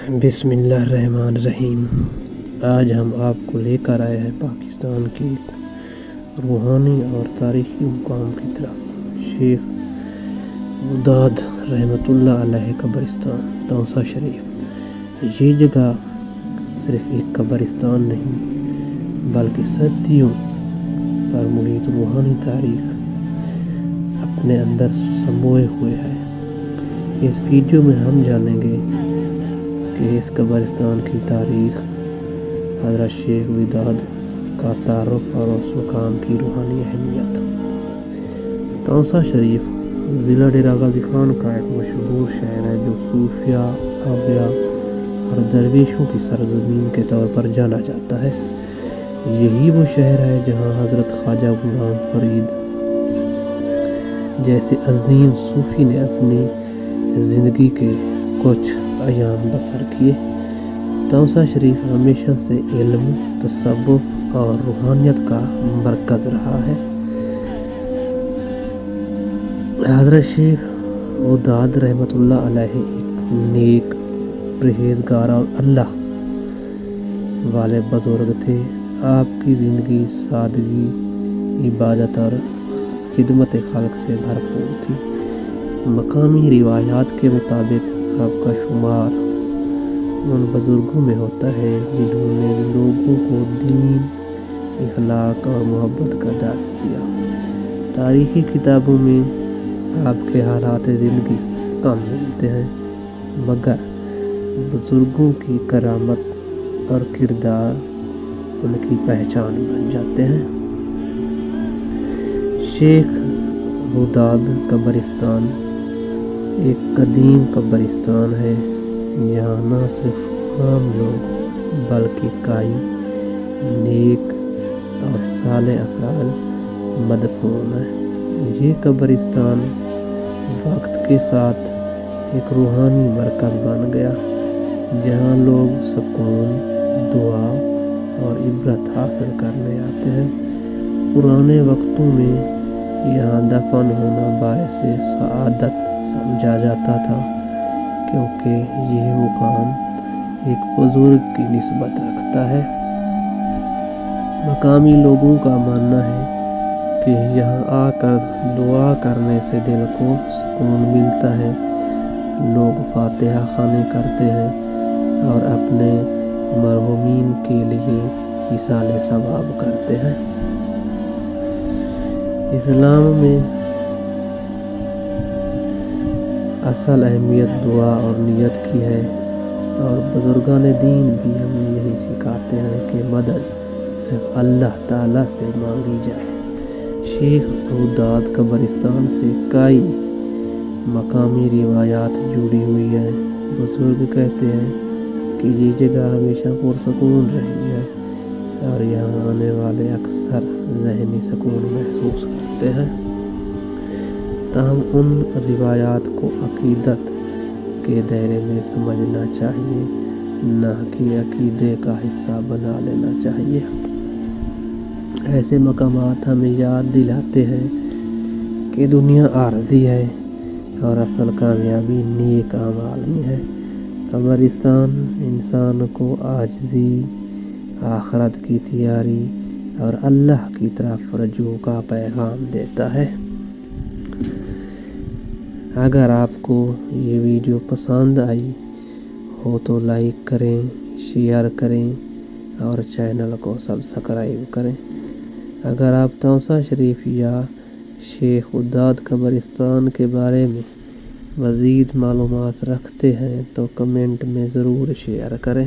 بسم اللہ الرحمن الرحیم۔ آج ہم آپ کو لے کر آئے ہیں پاکستان کے ایک روحانی اور تاریخی مقام کی طرف، شیخ وداد رحمۃ اللہ علیہ قبرستان توسہ شریف۔ یہ جگہ صرف ایک قبرستان نہیں بلکہ صدیوں پر محیط روحانی تاریخ اپنے اندر سموئے ہوئے ہے۔ اس ویڈیو میں ہم جانیں گے کہ اس قبرستان کی تاریخ، حضرت شیخ وداد کا تعارف اور اس مقام کی روحانی اہمیت۔ توسہ شریف ضلع ڈیرہ غازی خان کا ایک مشہور شہر ہے جو صوفیاء، اولیاء اور درویشوں کی سرزمین کے طور پر جانا جاتا ہے۔ یہی وہ شہر ہے جہاں حضرت خواجہ غلام فرید جیسے عظیم صوفی نے اپنی زندگی کے کچھ ایام بسر کیے۔ توسہ شریف ہمیشہ سے علم، تصوف اور روحانیت کا مرکز رہا ہے۔ حضرت شیخ وداد رحمۃ اللہ علیہ ایک نیک، پرہیزگار اور اللہ والے بزرگ تھے۔ آپ کی زندگی سادگی، عبادت اور خدمت خلق سے بھرپور تھی۔ مقامی روایات کے مطابق آپ کا شمار ان بزرگوں میں ہوتا ہے جنہوں نے لوگوں کو دین، اخلاق اور محبت کا درس دیا۔ تاریخی کتابوں میں آپ کے حالات زندگی کم ملتے ہیں، مگر بزرگوں کی کرامت اور کردار ان کی پہچان بن جاتے ہیں۔ شیخ وداد قبرستان ایک قدیم قبرستان ہے جہاں نہ صرف عام لوگ بلکہ کئی نیک اور صالح افراد مدفون ہیں۔ یہ قبرستان وقت کے ساتھ ایک روحانی مرکز بن گیا جہاں لوگ سکون، دعا اور عبرت حاصل کرنے آتے ہیں۔ پرانے وقتوں میں یہاں دفن ہونا باعث سعادت سمجھا جاتا تھا کیونکہ یہ مقام ایک بزرگ کی نسبت رکھتا ہے۔ مقامی لوگوں کا ماننا ہے کہ یہاں آ کر دعا کرنے سے دل کو سکون ملتا ہے۔ لوگ فاتحہ خوانی کرتے ہیں اور اپنے مرحومین کے لیے ایصال ثواب کرتے ہیں۔ اسلام میں اصل اہمیت دعا اور نیت کی ہے اور بزرگان دین بھی ہمیں یہی سکھاتے ہیں کہ مدد صرف اللہ تعالیٰ سے مانگی جائے۔ شیخ وداد قبرستان سے کئی مقامی روایات جڑی ہوئی ہیں۔ بزرگ کہتے ہیں کہ یہ جگہ ہمیشہ پرسکون رہی ہے اور یہاں آنے والے اکثر ذہنی سکون محسوس کرتے ہیں۔ تاہم ان روایات کو عقیدت کے دائرے میں سمجھنا چاہیے، نہ کہ عقیدے کا حصہ بنا لینا چاہیے۔ ایسے مقامات ہمیں یاد دلاتے ہیں کہ دنیا عارضی ہے اور اصل کامیابی نیک اعمال میں ہے۔ قبرستان انسان کو عاجزی، آخرت کی تیاری اور اللہ کی طرف رجوع کا پیغام دیتا ہے۔ اگر آپ کو یہ ویڈیو پسند آئی ہو تو لائک کریں، شیئر کریں اور چینل کو سبسکرائب کریں۔ اگر آپ توسہ شریف یا شیخ وداد قبرستان کے بارے میں مزید معلومات رکھتے ہیں تو کمنٹ میں ضرور شیئر کریں۔